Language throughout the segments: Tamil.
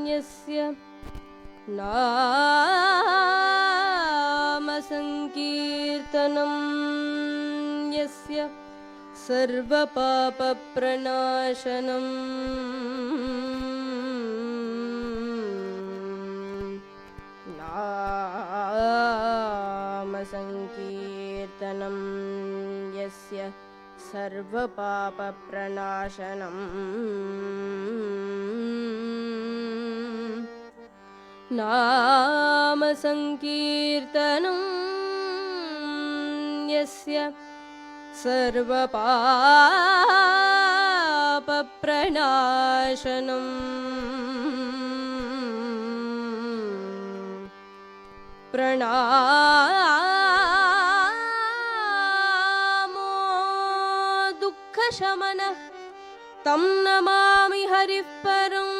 यस्य नाम संकीर्तनं यस्य सर्वपापप्रणाशनं नाम संकीर्तनं यस्य सर्वपापप्रणाशनं नाम संकीर्तनं यस्य सर्वपापप्रणाशनं प्रणामो दुःखशमनः तं नमामि हरिः परम्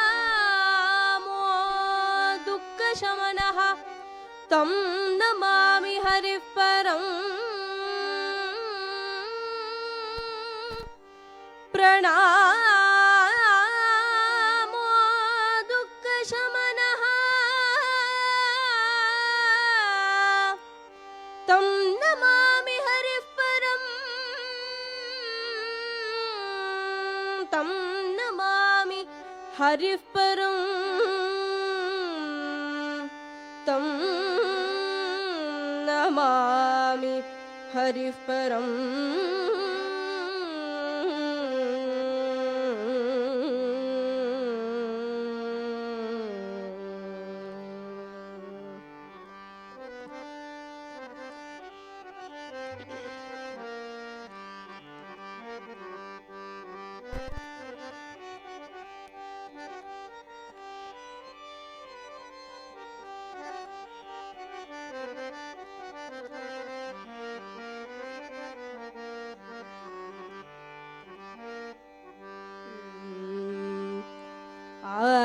प्रणामो दुःखशमनः तं नमामि हरिः परम् प्रणामो दुःखशमनः तं नमामि हरिः परम् तं नमामि हरिः परम् तं नमामि हरिः परम्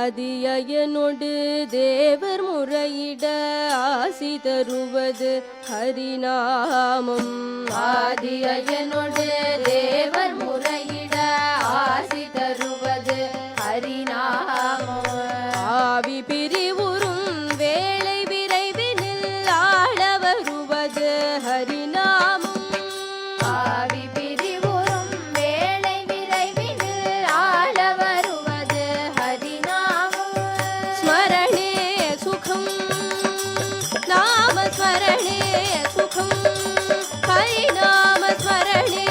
ஆதியனொடு தேவர் முறையிட ஆசி தருவது ஹரிநாமம் ஆதியனொடு தேவர் முறையிட ஆசி தருவது ஹரிநாமம் ஆவி பிரிவுறும் வேளை விரைவினில் ஆள வருவது ஹரிநாமம் ஆவி பிரிவுறும் வேளை விரைவினில் ஆள வருவது ஹரிநாமம் ஸ்மரணே சுகம் நாம ஸ்மரணே சுகம் ஹரிநாம ஸ்மரணே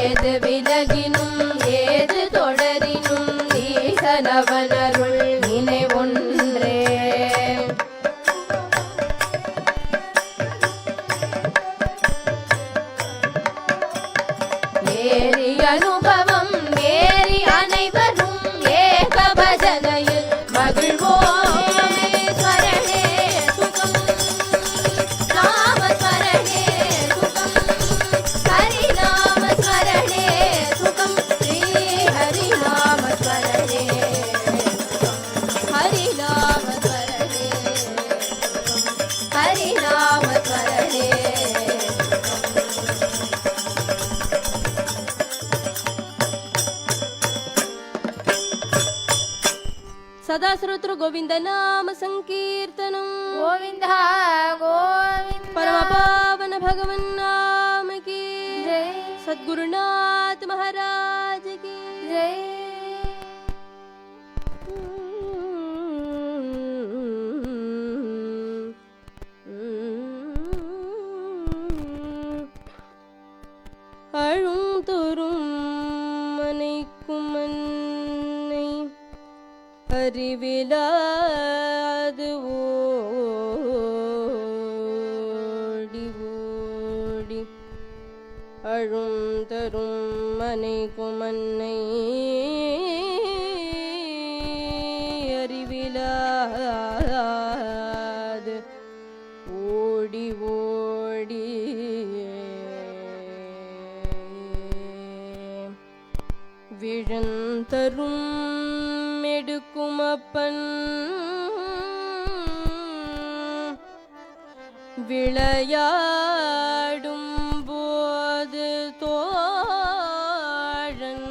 ஏது விலகினும் ஏது தொடரினும் ஈசனவனருள் நினைவொன்றே. ஏறி அனுபவம் ஏறி அனைவரும் ஏக பஜனையில் மகிழ்வோமே. ஸ்மரணே சுகம் நாம ஸ்மரணே சுகம் ஹரிநாம ஸ்மரணே சுகம் ஸ்ரீ ஹரிநாம ஸ்மரணே ஹரிநாம ஸ்மரணே ஹரிநாம ஸ்மரணே. सदा सर्वत्र गोविंद नाम संकीर्तनम गोविंद गोविंद परम पावन भगवन नाम की जय. सद्गुरुनाथ महाराज की जय. அழும் தோறும் மனைக்கும் மன்னை அறிவிலாது ஓடி ஓடி அழும் தரும் மனைக்கும் மன்னை அறிவிலாது ஓடி ஓடி விழந்தரும் எடுக்கும் அப்பன் விளையாடும் போது தோழன்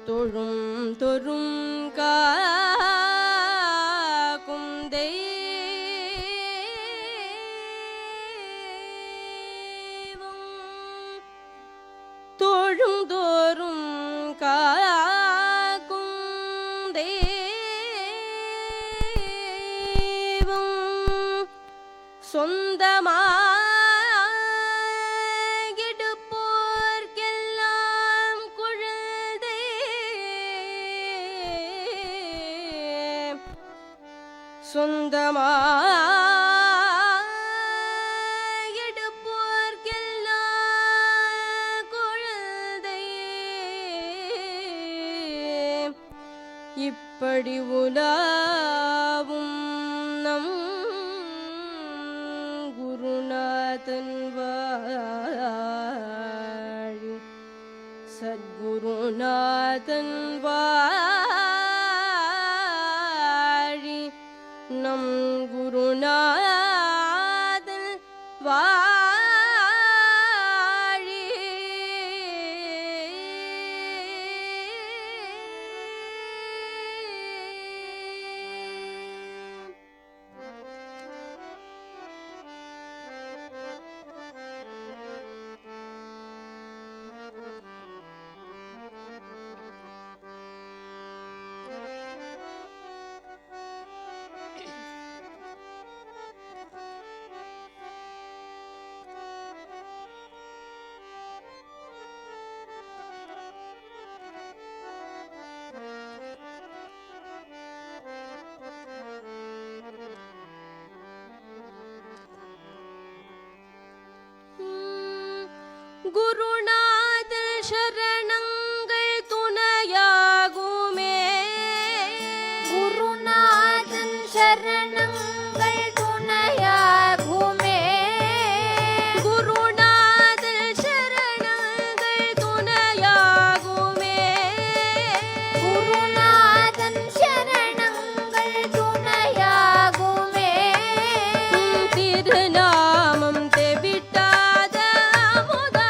தொழும் தொறும் காக்கும் தொழும் தோறும் காக்கும் தெய்வம் சொந்தமாகிடுப்போர்க்கெல்லாம் குழந்தை இப்படி உலாவும் நம் குருநாதன் வாழி சத்குருநாதன் வாழி நம் குருநாதன் வாழி. குருநாதன் சரணங்கள் துணையாகுமே. குருநாதன் சரணங்கள் துணையாகுமே. குருநாதன் சரணங்கள் துணையாகுமே. குருநாதன் சரணங்கள் துணையாகுமே. திருநாமம் தெவிட்டாத அமுதா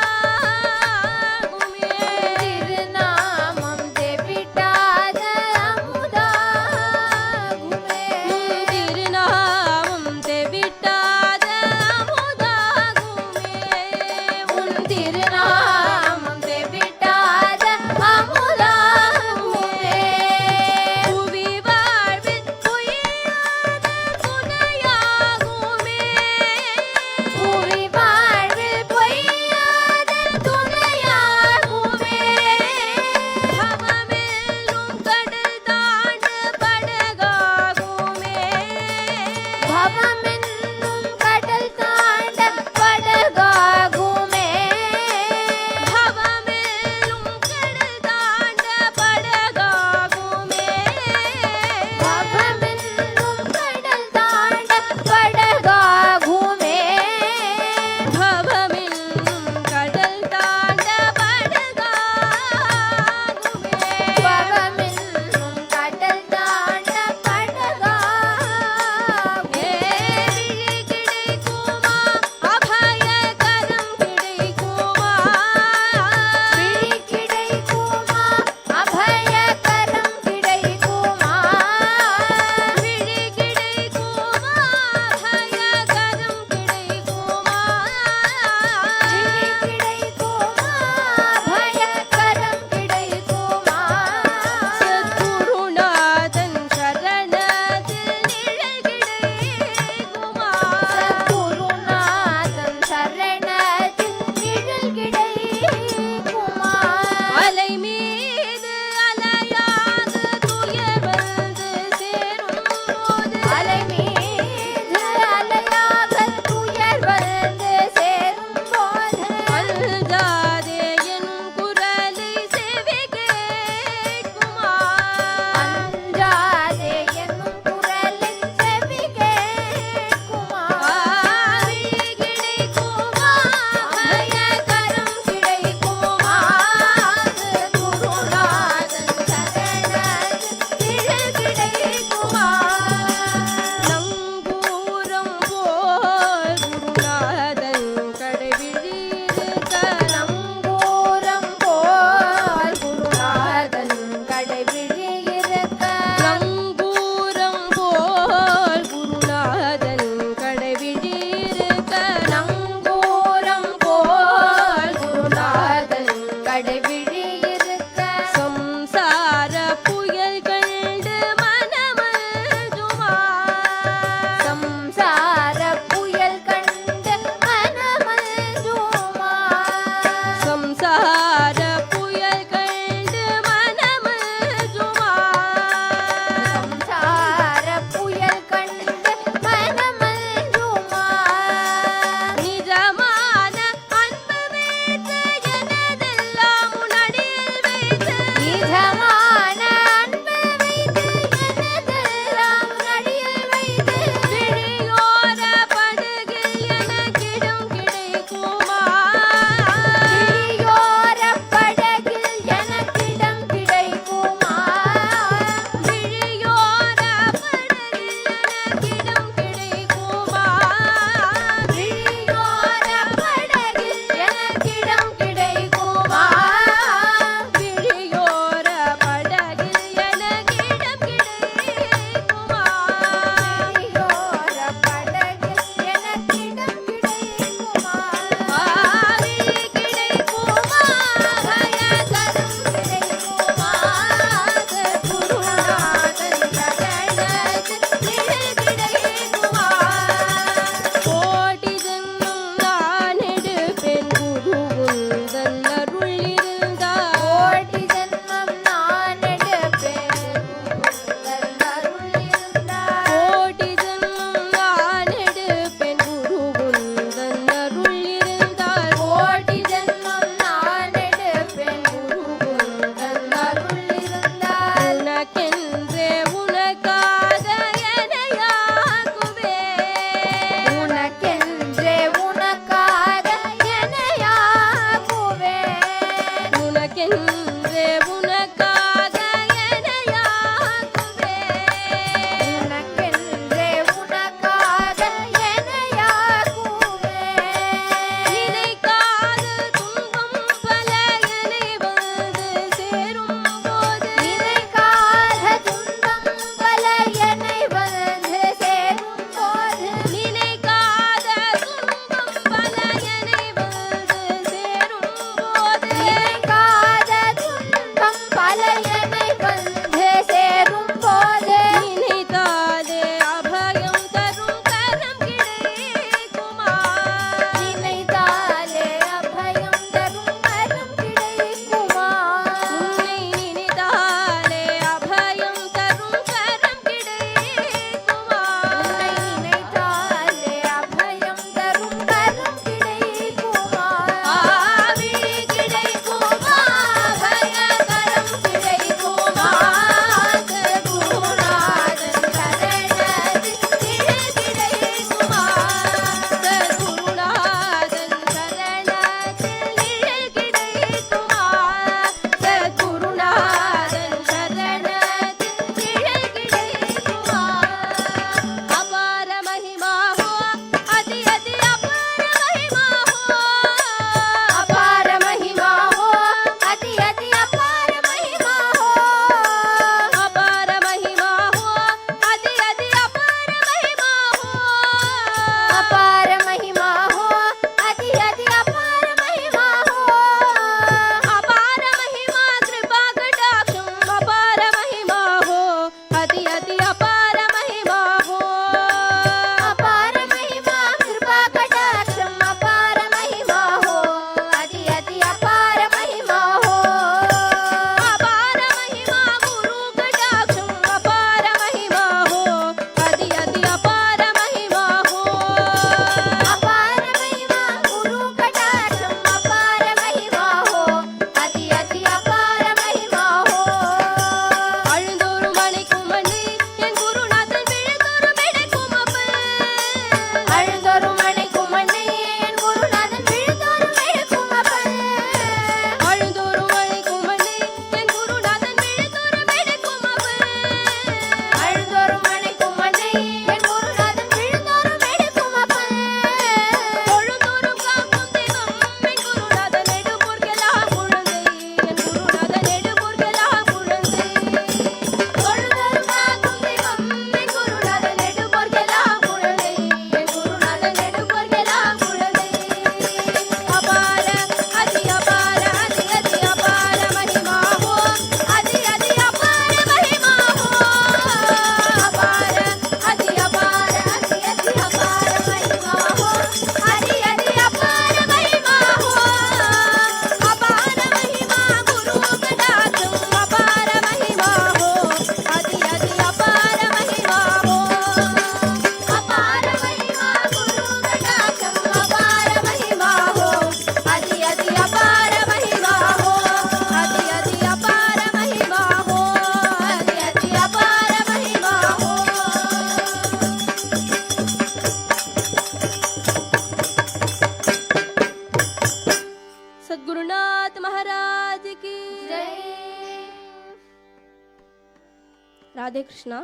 ராதே கிருஷ்ணா.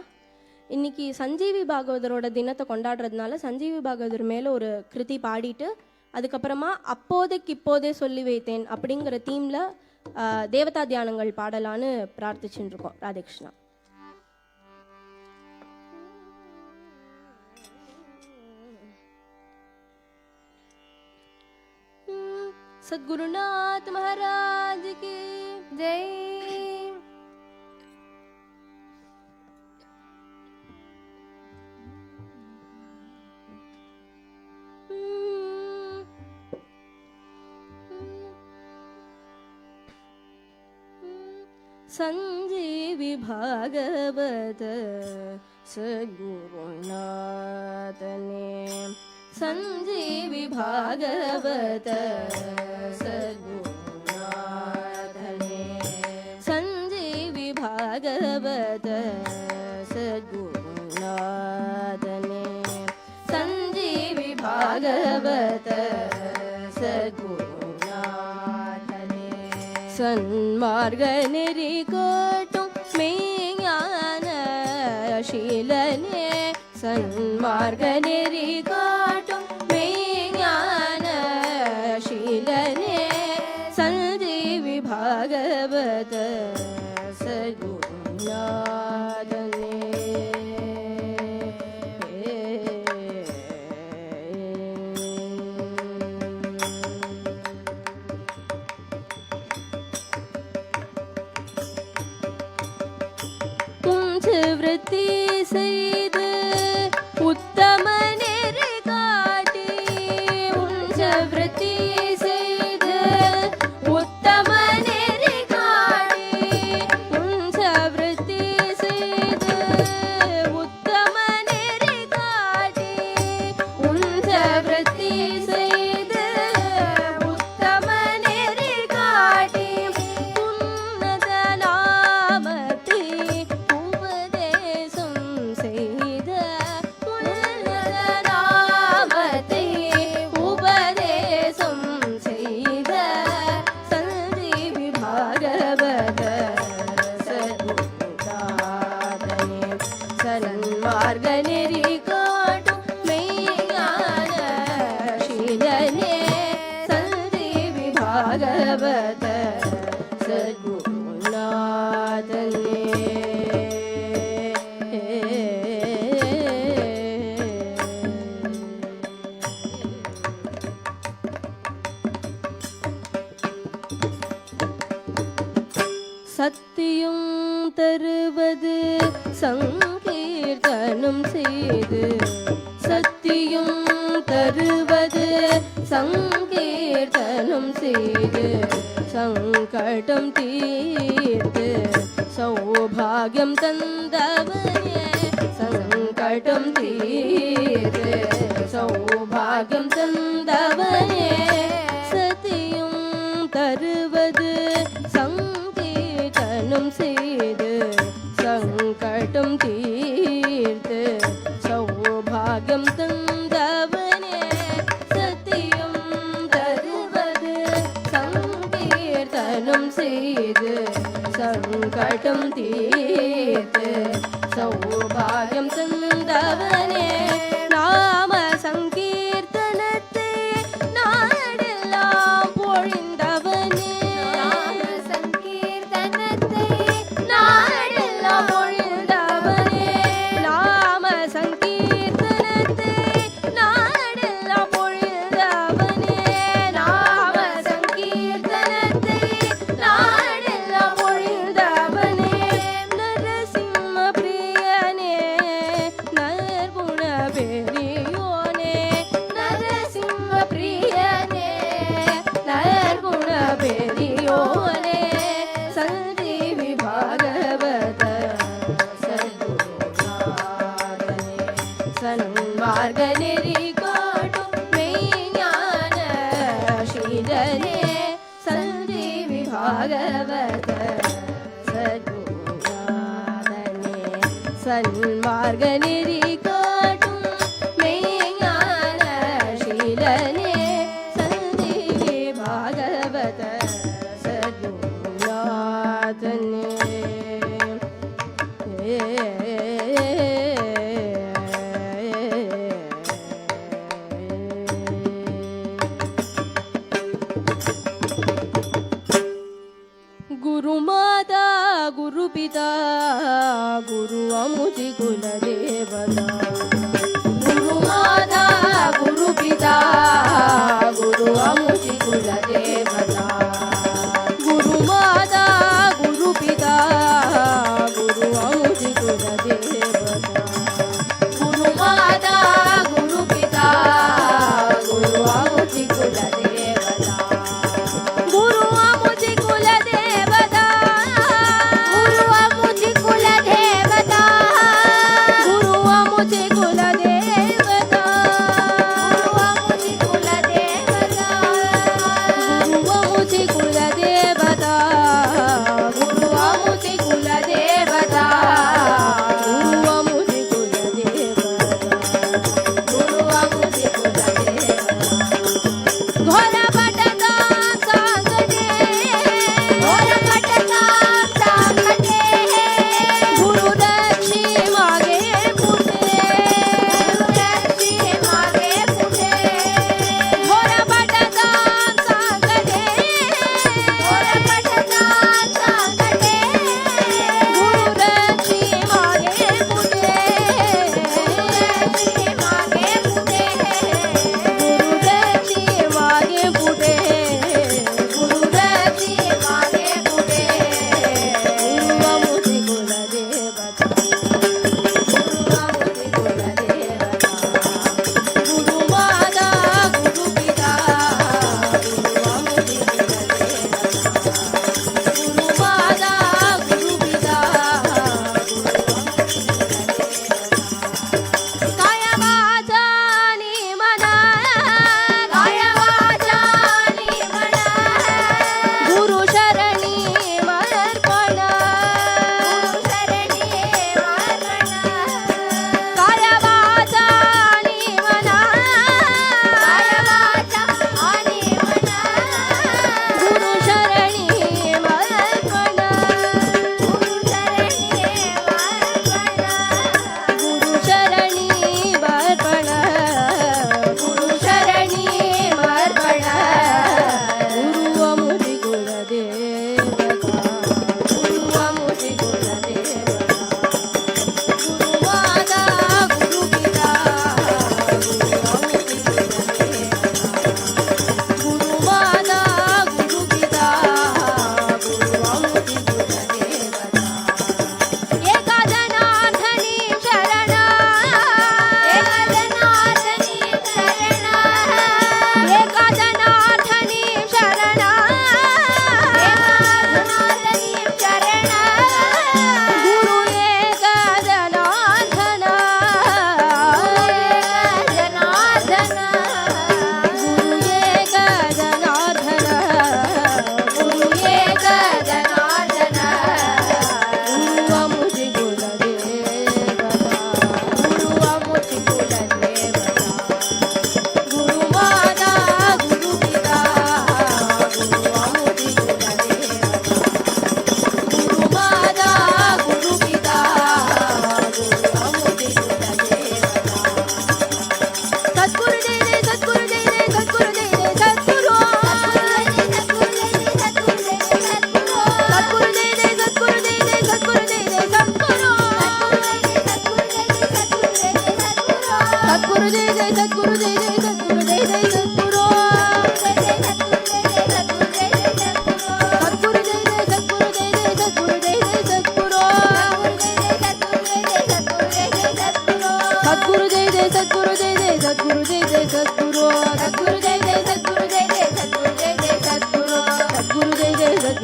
இன்னைக்கு சஞ்சீவி பாகவதரோட தினத்தை கொண்டாடுறதுனால சஞ்சீவி பாகவதர் மேலே ஒரு கிருதி பாடிட்டு அதுக்கப்புறமா அப்போதைக்கு இப்போதே சொல்லி வைத்தேன் அப்படிங்கிற தீமில் தேவதா தியானங்கள் பாடலான்னு பிரார்த்திச்சுட்டு இருக்கோம். ராதே கிருஷ்ணா. सद्गुरुनाथ महाराज की जय. संजीवी भागवत सद्गुरुनाथ ने संजीवी भागवत सद्गुरुनाथ ने संजीवी भागवत सद्गुरुनाथ ने संजीवी भागवत सद्गुरुनाथ ने सन्मार्ग निरिकोटुं मेज्ञान शीलने सन्मार्ग निरिकोटुं मेज्ञान शीलने संजीवी भागवत सद्गुरुनाथ ने वृत्ति செய்து உத்தம நெறி காட்டி உஞ்ச விருத்தி செய்து உத்தம நெறி காட்டி உஞ்ச விருத்தி செய்து உத்தம நெறி காட்டி உஞ்ச விருத்தி செய்து உத்தம நெறி காட்டி உன்னத நாமத்தை सन्मार्ग निरिकोटुं मेज्ञान शीलने संजीवी भागवत सद्गुरुनाथ ने சத்தியம் தருவது சங்கீர்த்தனம் செய்து சத்தியம் தருவது சங்கீர்த்தனம் செய்து சங்கடம் தீர்த்து சௌபாகியம் தந்தவனே சங்கடம் தீர்த்து சௌபாகியம் தந்தவனே சத்தியம் தருவது சங்கீர்த்தனம் செய்து சங்கடம் தீர்த்து சௌபாகியம் தந்தவனே சத்தியம் தருவது சங்கீர்த்தனம் செய்து சங்கடம் தீர்த்து சௌபாகியம் தந்தவனே நாம சங்கீர்த்தனத்தை நாடெல்லாம் பொழிந்தவனே நாம சங்கீர்த்தனத்தை நாடெல்லாம் பொழிந்தவனே நாம சங்கீர்த்தனத்தை நாடெல்லாம் பொழிந்தவனே நாம சங்கீர்த்தனத்தை நாடெல்லாம் பொழிந்தவனே நரசிம்ம பிரியனே நற்குண பெரியோனே நரசிம்ம பிரியனே நற்குண பெரியோனே संजीवी भागवत सद्गुरुनाथने सन्मार्ग निरिकोटुं मेज्ञान शीलने संजीवी भागवत सद्गुरुनाथने सन्मार्ग निरिकोटुं मेज्ञान शीलने संजीवी भागवत सद्गुरुनाथने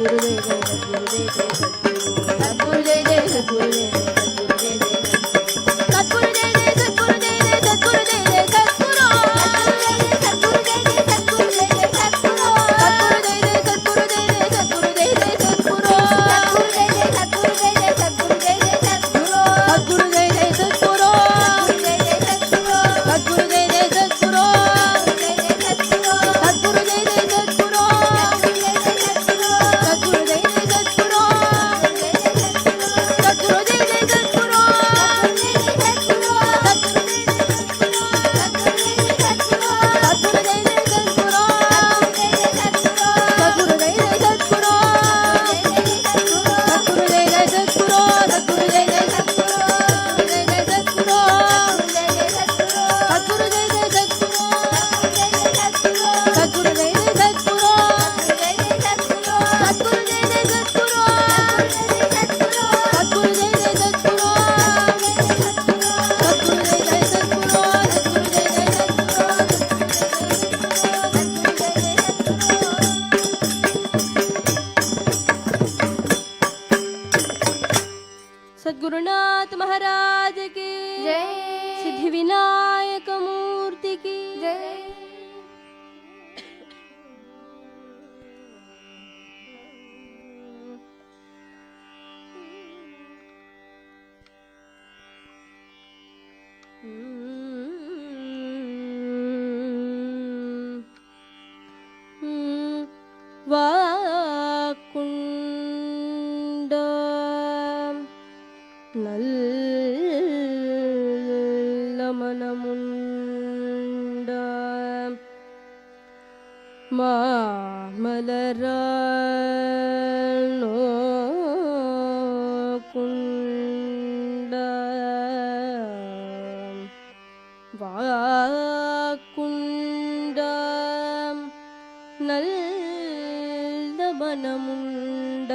सद्गुरु जय जय सद्गुरु जय जय सद्गुरु जय जय सद्गुरु जय जय सद्गुरु जय जय सद्गुरु जय जय सद्गुरु जय जय सद्गुरु जय जय सद्गुरु सद्गुरुनाथ महाराज की जय सिद्धि विनायक मूर्ति की जय வாக்குண்ட நல்ல மனமுண்ட மாமலரால் நோக்குண்ட வாக்குண்ட நல்ல மனமுண்ட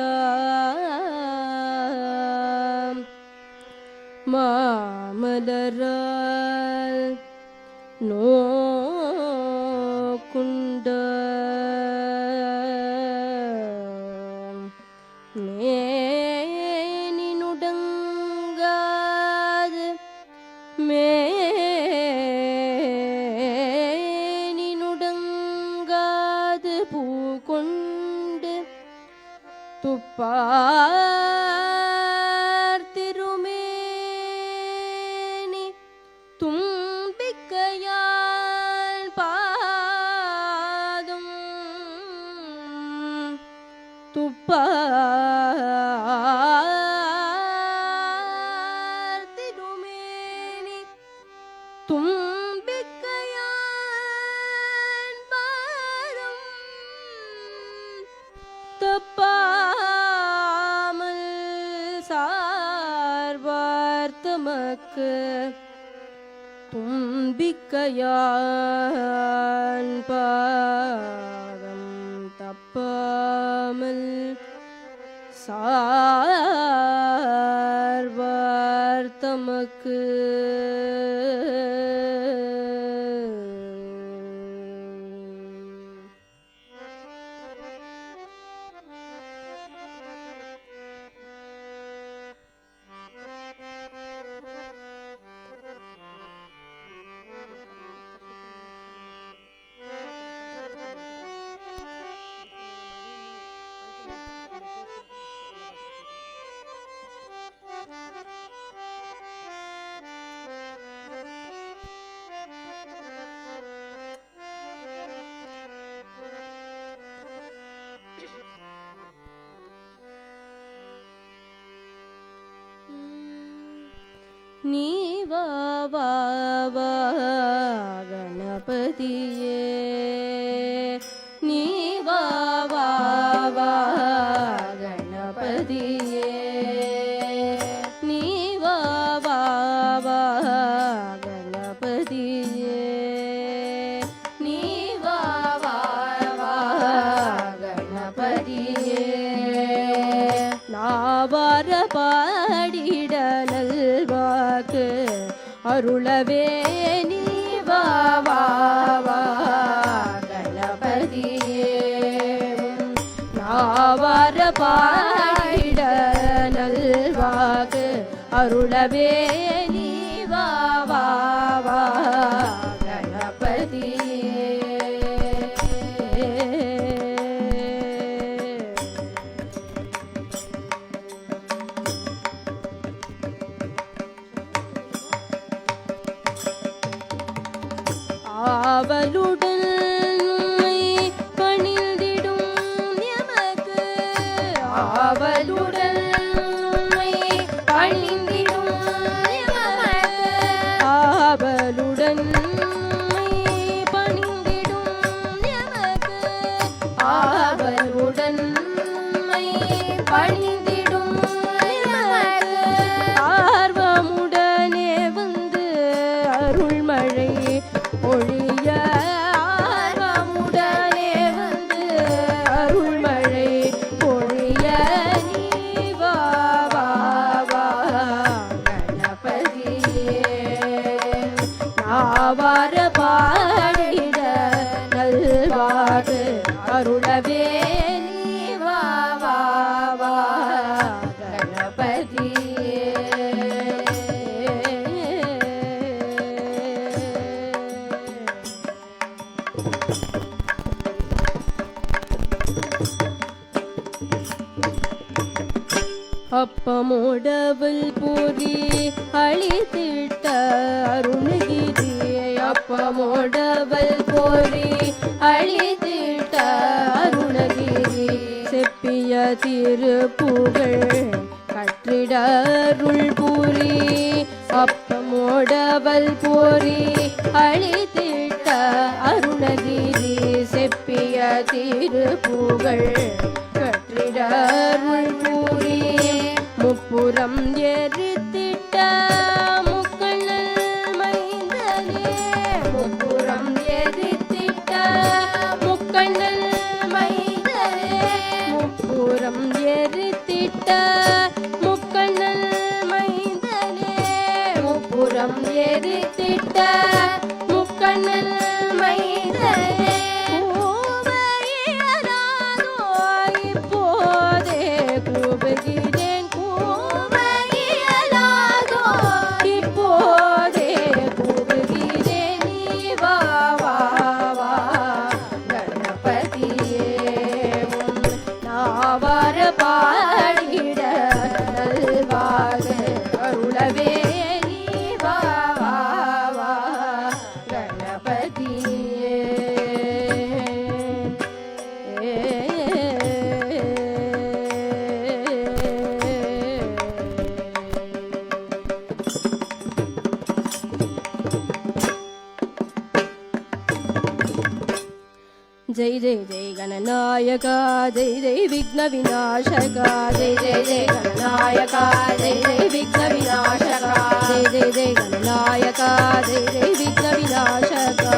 மாமலரால் நோக்குண்ட மேனினுடங்காது மேனினுடங்காது பூக்கொண்டு துப்பார்த்திருமேனி தும்பிக்கையால் பாதும் துப்பார்த்திருமேனி தும்பிக்கையால் பாதும் தப்பாமல் சார்வார் தமக்கு தும்பிக்கையான் பாதம் தப்பாமல் சார்வார் தமக்கு நீ வா வா வா கணபதியே நீ வா வா வா கணபதியே நீ வா வா வா கணபதியே நீ வா வா வா கணபதியே நாவார பாடிட நல்வாக்கு அருளவே நீ வா வா வா கணபதியே நாவார பாடிட நல்வாக்கு அருளவே நீ வா வா வா கணபதி. ஆவலுடன் உம்மை பணிந்திடும் எமக்கு ஆவலுடன் உம்மை பணிந்திடும் எமக்கு ஆவலுடன் உம்மை பணிந்திடும் எமக்கு ஆவலுடன் உம்மை பணிந்திடும் எமக்கு ஆர்வமுடனே வந்து அருள்மழை பொழிய ஆர்வமுடனே வந்து அருள்மழை பொழிய நீ வா வா வா கணபதியே. நாவார பாடிட நல்வாக்கு அருளவே நீ வா வா வா கணபதியே. அப்பமோடவல் பூரி அழித்திட்ட அருணகிரி அப்பமோடவல் பூரி அழித்திட்ட அருணகிரி செப்பிய திருப்புகழ் கற்றிட அருள் பூரி அப்பமோடவல் பூரி அழித்திட்ட அருணகிரி செப்பிய திருப்புகழ் கற்றிட அருள் பூரி முப்புறம் எரித்திட்ட முக்கண்ணல் மைந்தனே முப்புறம் எரித்திட்ட முக்கண்ணல் மைந்தனே முப்புறம் எரித்திட்ட முக்கண்ணல் மைந்தனே முப்புறம் எரித்திட்ட முக்கண்ணல் மைந்தனே. இப்போதே கூபுகிறேன் கூவையலாதோ இப்போதே கூபுகிறேன் நீ வா வா வா கணபதியே. நாவார பாடிட நல்வாக அருளவே நீ வா வா வா கணபதியே. जय जय जय गणनायका जय जय विघ्न विनाशका जय जय जय गणनायका जय जय विघ्न विनाशका जय जय जय गणनायका जय जय विघ्न विनाशका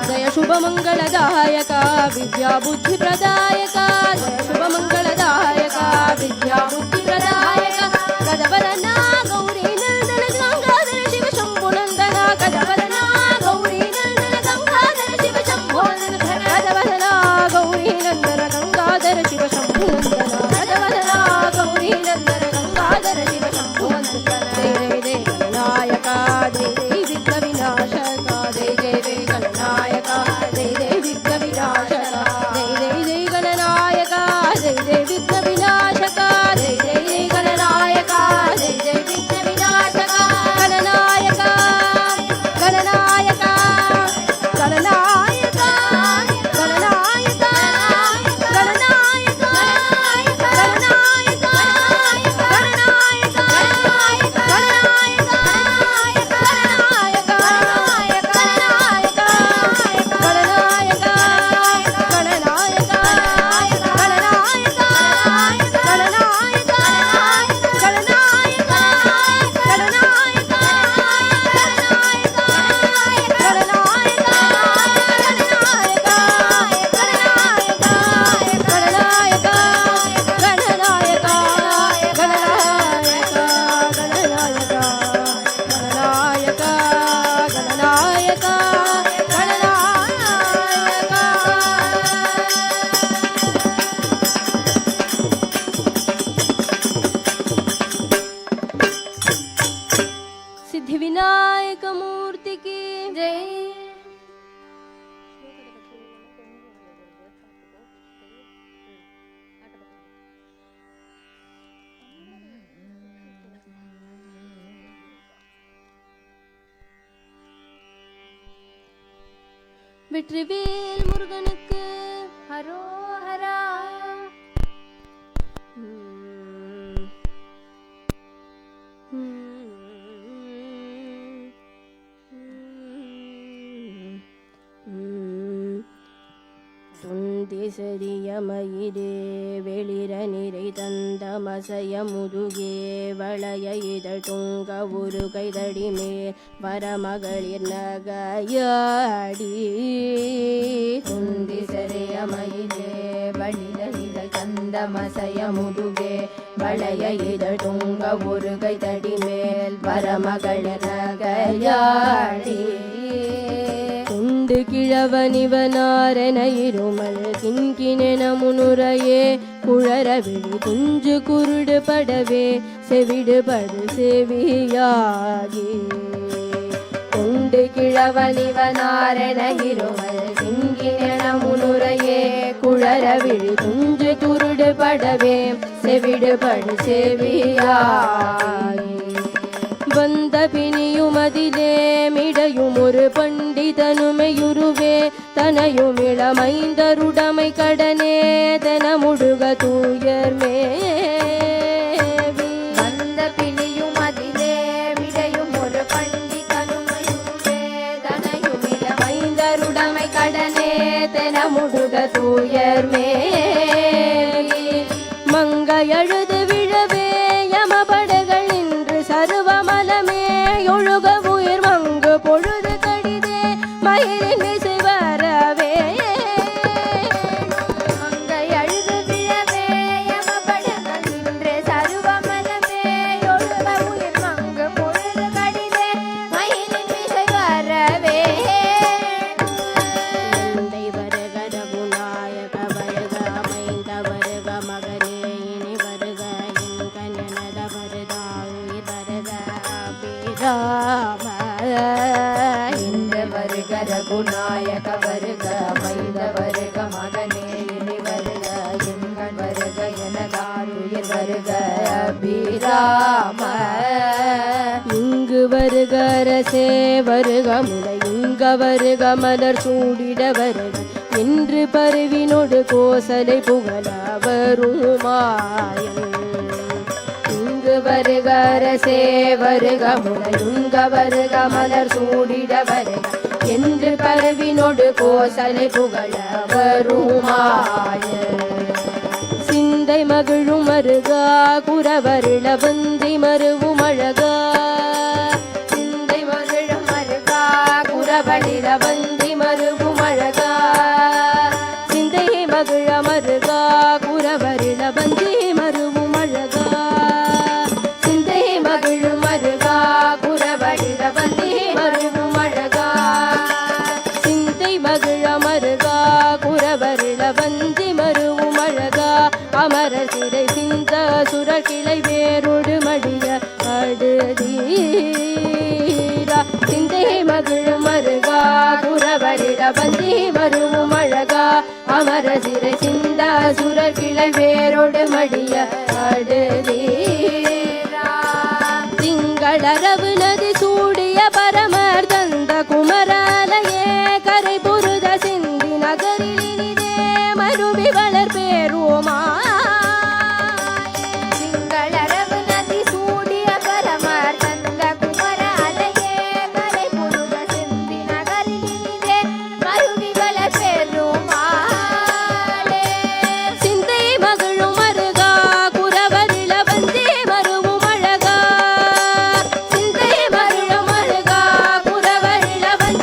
जय शुभ मंगलदायका विद्या बुद्धि प्रदायका जय शुभ मंगलदायका विद्या बुद्धि प्रदायका गजवदना गौरी नंदन गंगाधर शिव शंभु नंदना गजवदना गौरी नंदन गंगाधर शिव शंभु नंदना गजवदना गौरी नंदन गंगाधर शिव शंभु नंदना गजवदना गौरी नंदन गंगाधर शिव शंभु नंदना. जय जय जय गणनायका जय जय विघ्न विनाशका जय जय जय गणनायका जय जय विघ्न विनाशका जय जय जय गणनायका जय जय विघ्न विनाशका जय जय जय गणनायका जय जय வெற்றிவேல் முருகனுக்கு ஹரோஹரா. துந்திசரிய மயிரே வெளிர நிறை தந்த மசய முதுகே வளைய இதழ் துங்க ஒரு கைதடிமே வரமகளிர் நகையாடி. துந்திசரிய மயிலே வழில இதழ் தந்த மசய முதுகே வளைய இதழ் துங்க ஒரு கைதடி மேல் வரமகளிர் நகையாடி. குண்டு கிழவனிவனாரென இருமல் கிண்கிணென முனுரையே குழற விழி குஞ்சு குருடு படவே செவிடு படு செவியாகி. குண்டு கிழவனிவனாரென இருமல் கிண்கிணென முனுரையே குழற விழி குஞ்சு குருடு படவே செவிடு படு செவியாகி. வந்த பிணியுமதிலே மிடையும் ஒரு பண்டிதனுமையுருவே தனையும் இளமைந்தருடமை கடனே தன முடுக தூயர் மேவி. வந்த பிணியும் அதிலே மிடையும் ஒரு பண்டிதனுமையுருவே தனையும் இளமைந்தருடமை கடனே தன முடுக தூயர் மேவி. மங்கை அழுது விழவே யமபடகள் நின்று சருவமலமே ஒழுக உயிர் மங்கு பொழுது கடிதே மயிலின் இசை வரவே. மங்கை அழுது விழவே யமபடகள் நின்று சருவமலமே ஒழுக உயிர் மங்கு பொழுது கடிதே மயிலின் இசை வரவே. தந்தை வருக ரகுநாயக வருக அமைந்த வருக மகனே இனி வருக என் கண்ணனத வருதாயுயிர் வருக அபிராம. இந்த வருக ரகுநாயக வருக மைந்த வருக மகனே இனி வருக எங்கள் வருக எனதாருயிர் வருக அபிராம. இங்கு வருக அரசே வருக முலை இங்க வருக மலர் சூடிட வருக என்று பருவினோடு கோசலை புகழ வருமாயன். இங்கு வருக அரசே வருக முலையுங்க வருக மலர் சூடிட வருக என்று பரவினோடு கோசலை புகழ வருமாய. சிந்தை மகிழும் மருகா குரவருள வந்தி மருவும் அழகா. சிந்தை மகிழும் மருகா குரவளிர வந்தி மருவும் அழகா. சிந்தை மகிழ மருகா குரவருள வந்தி மருவும் அழகா. சிந்தை மகிழும் மருகா குரவளிர வந்தி மருவும் அழகா. சிந்தை மகிழ மருகா குரவருள வந்தி மருவும் அழகா. அமர சிறை சிந்த சுரர் கிளை வேரோடு மடிய அடுதீரா. சிந்தை மகிழும் மருகா குரவருள வந்தி மருவும் அழகா. அமர சிறை சிந்த சுரர் கிளை வேரோடு மடிய அடுதீரா. திங்களரவு நதி சூடிய பரமர் தந்த குமராலயே கரை புருத சிந்தி நகரில் இனிதே மருவி வளர் பேருமா. திங்களரவு நதி சூடிய பரமர் தந்த குமராலயே கரை புருத சிந்தி நகரிலே மருவி வளர் பெருமாளே. சிந்தை மகிழும் மருகா குரவருள வந்தே மருவும் அழகா. சிந்தை மகிழும் மருகா குரவருள வந்தே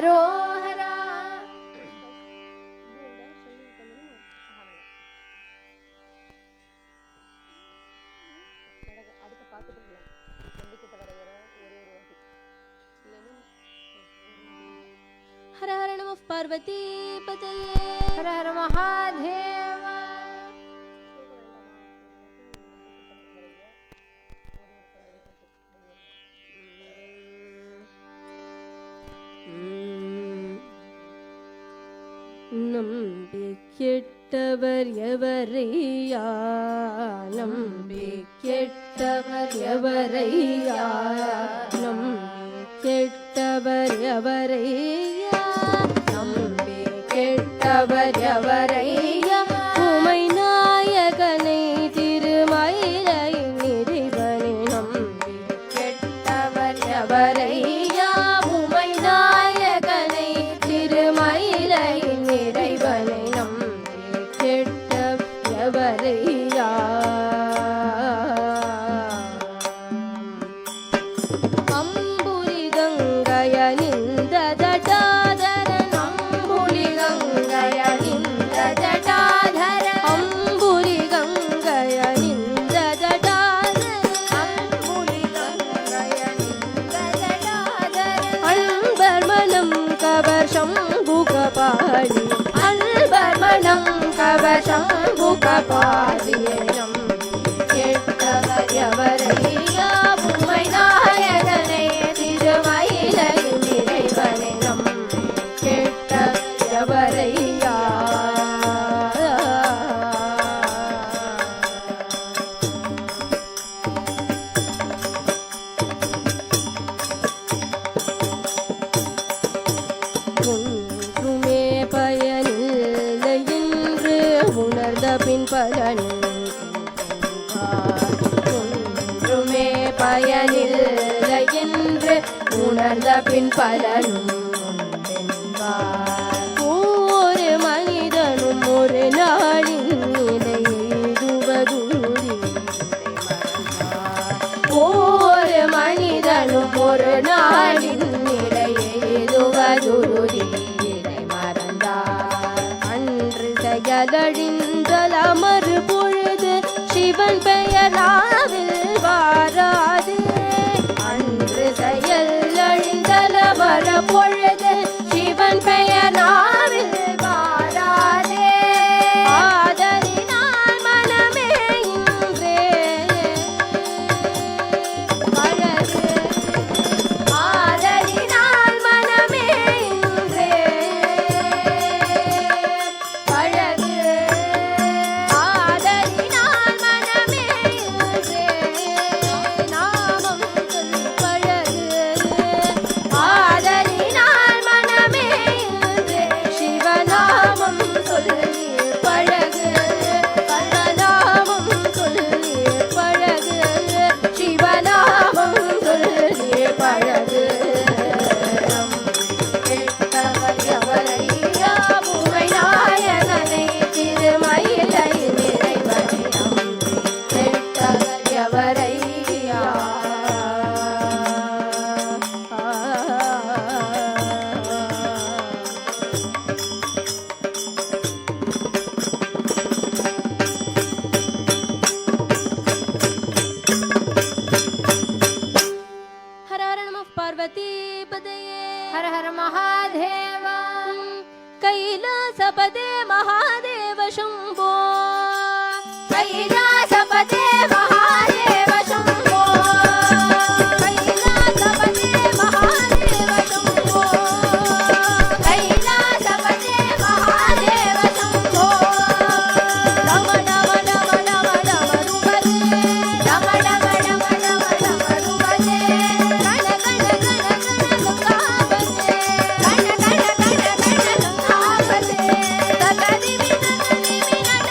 ஹரோஹரா. ஹர ஹர நம பார்வதி பதயே. ஹர ஹர மகாதேவா. நம்பிக்கெட்டவர் எவரையா, நம்பிக்கெட்டவர் எவரையா, நம்பிக்கெட்டவர் எவரையா, நம்பிக்கெட்டவர் எவரையா, உமை நாயகனை திருமயிலையின் இறைவனை நம்பிக்கெட்டவர் எவரையா, உமை நாயகனை திருமயிலையின் இறைவனை நம்பிக்கெட்டவர் எவரையா. அம்புலி கங்கையணிந்த ஜடாதரன், அம்புலி கங்கையணிந்த ஜடாதரன், அம்புலி கங்கையணிந்த ஜடாதரன், அம்புலி கங்கையணிந்த ஜடாதரன், அன்பர் மனம் கவர் சம்புகபாணி, அன்பர் மனம் கவர் சம்புகபாணியை நம்பிக்கெட்டவர் எவரையா, உமை நாயகனை திருமயிலையின் இறைவனை நம்பிக்கெட்டவர் எவரையா. ஒன்றுமே பயனில்லை என்று உணர்ந்த பின் பலனும் ஒன்றுமே பயனில்லை என்று உணர்ந்த பின் பலனும் உண்டென்பார். ஒவ்வொரு மனிதனும் ஒரு நாளின் நிலை எய்துவதுறுதி. ஒவ்வொரு மனிதனும் ஒரு நாளின் நிலை எய்துவதுறுதி. இதை மறந்தார் அன்று செயலழிந்தல் அமரு பொழுது சிவன் பெயர் நாவில் வாராது. அன்று செயல் அழிந்தல் அமர பொழுது சிவன் பெயர் நாவில் வாராதே. ஆதலினால் மனமே இன்றே பழகு, ஆதலினால் மனமே இன்றே பழகு, ஆதலினால் மனமே இன்றே நாமம் சொல் பழகு, ஆதலினால் மனமே இன்றே சிவநாமம் சொல்லி பழகு, பரநாமம் சொல்லி பழகு, சிவநாமம் சொல்லி பழகு. கெட்டவர் எவரையா, உமை நாயகனை திருமயிலையின் இறைவனை கெட்டவர் எவரையா. ஹர ஹர நம பார்வதி பதயே. ஹர ஹர மகாதேவா. கைலாசபதே மகாதேவ சம்போ, கைலாசபதே மகாதேவ சம்போ, கைலாசபதே மகாதேவ சம்போ, கைலாசபதே மகாதேவ சம்போ. நம நம நம நம நம ரூபதே, நம நம நம நம நம ரூபதே. கண கண கண கண கங்காபதே, கண கண கண கண கங்காபதே. தகதி வினதி வினத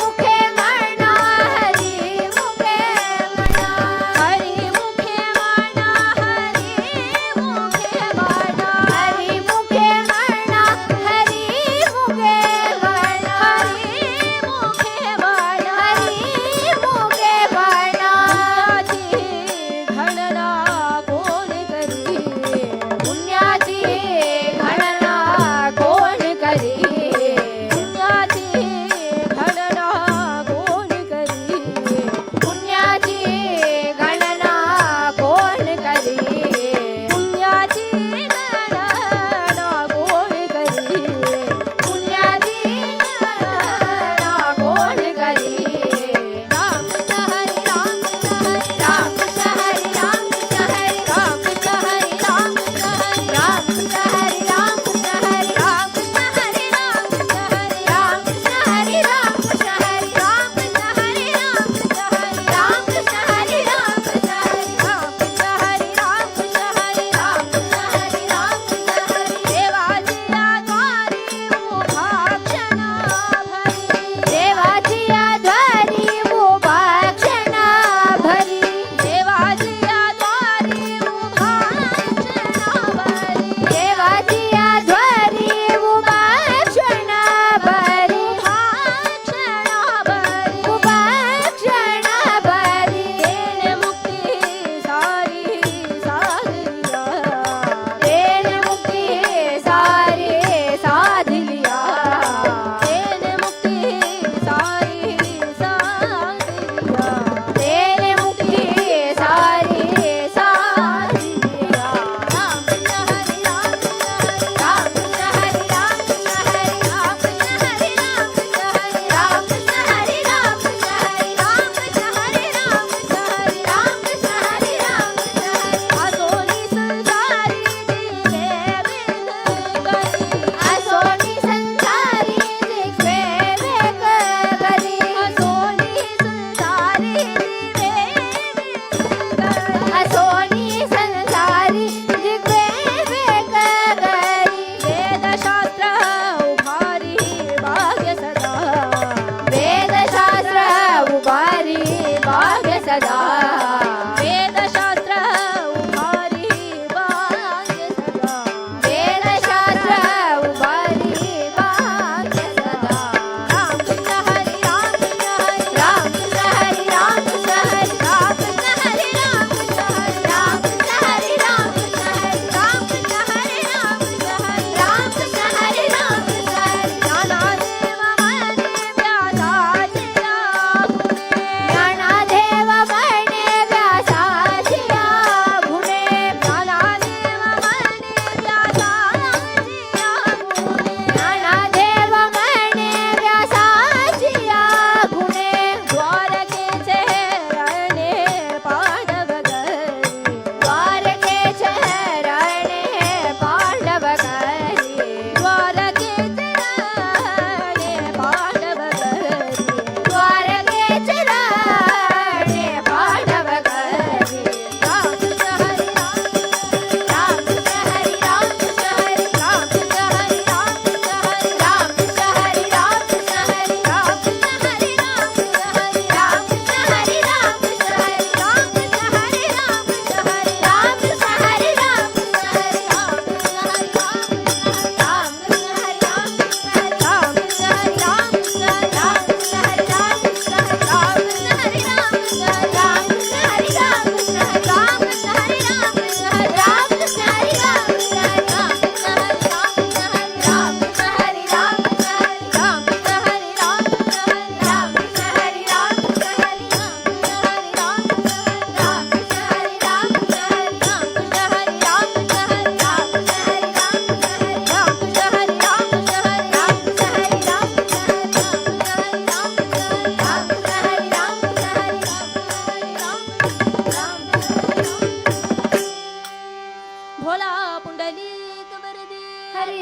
भोला पुंडलीक वरदे हरे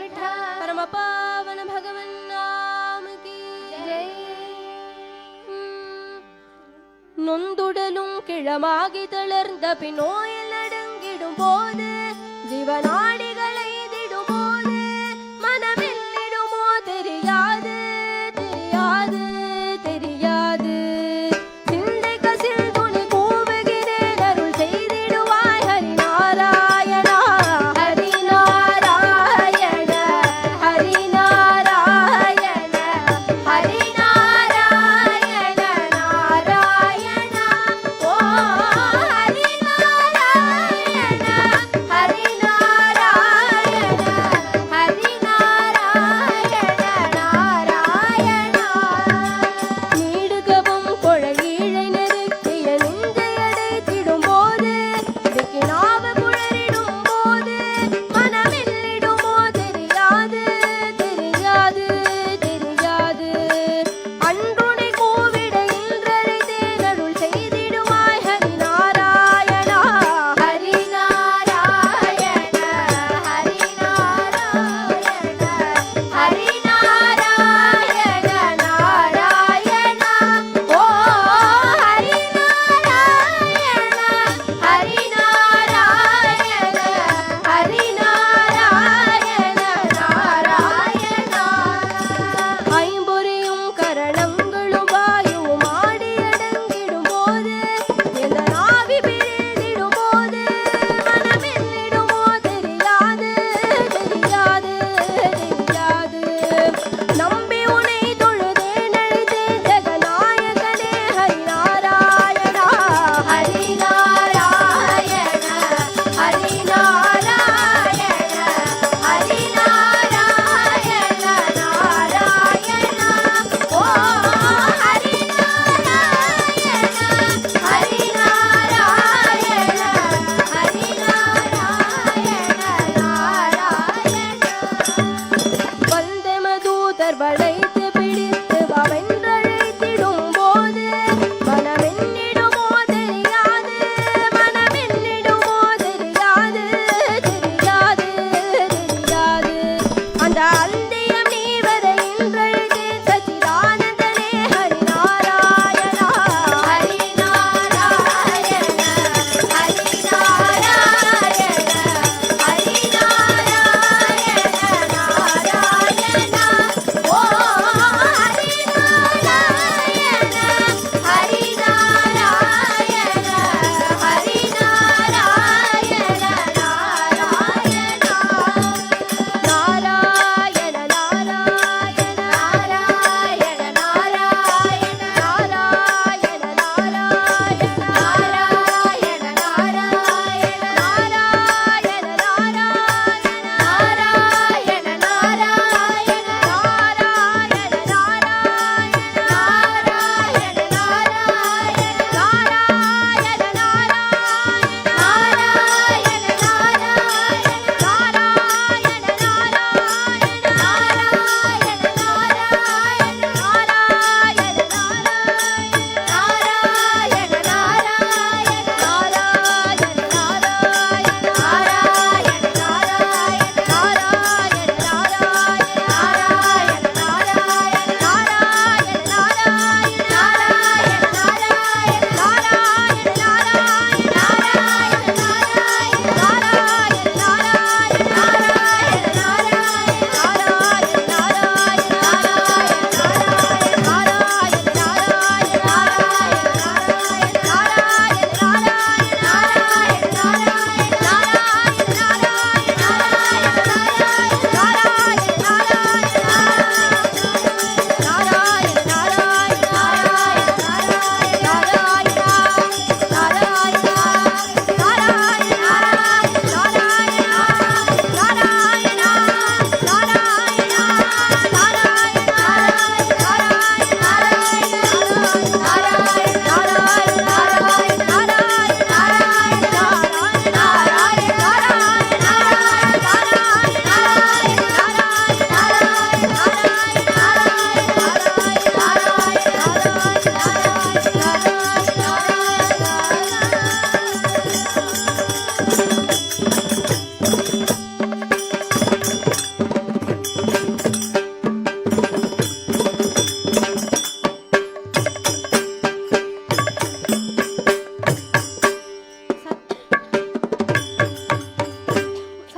विठ्ठल परम पावन भगवन नाम की जय நொந்துடலும் கிழமாகி தளர்ந்த பின் நோயில் நடுங்கிடும் போது ஜீவநாடிகளை திடும் போது மனமெல்லிடுமோ தெரியாது தெரியாது தெரியாது சிந்தை கசில் துணி கூவுகிறேன் அருள் செய்திடுவாய் ஹரிநாராயணா ஹரிநாராயண ஹரிநாராயண ஹரிநாராயண நாராயண ஓ ஹரிநாராயண ஹரிநாராயண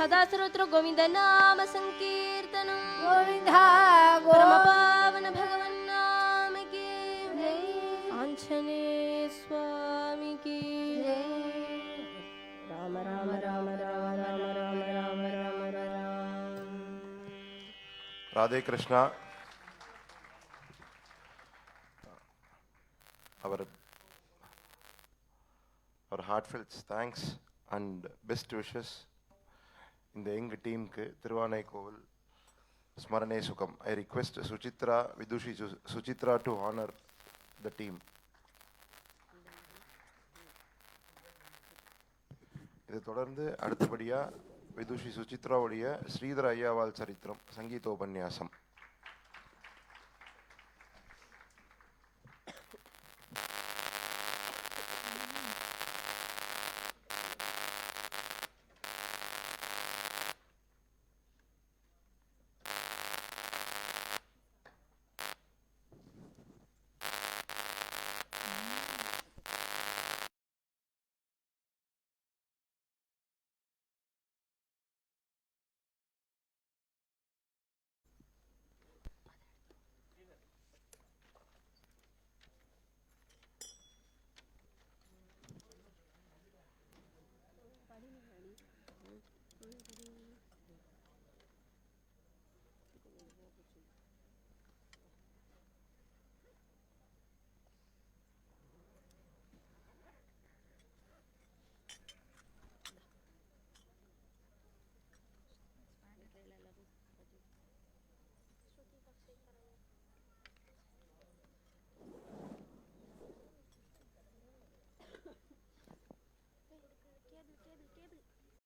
सदा सर्वत्र गोविंद नाम संकीर्तनम गोविंदा परम पावन भगवन नाम की आंजनेय स्वामी की Ram Ram Ram Ram Ram Ram Ram Ram Ram. Radhe Krishna. Our heartfelt thanks and best wishes in the young team ke Thiruvanaikovil Smarane Sukam. I request Suchitra, Vidushi Suchitra to honor the team. இதை தொடர்ந்து அடுத்தபடியாக விதுஷி சுசித்ராவுடைய ஸ்ரீதர ஐயாவால் சரித்திரம் சங்கீதோபன்யாசம்.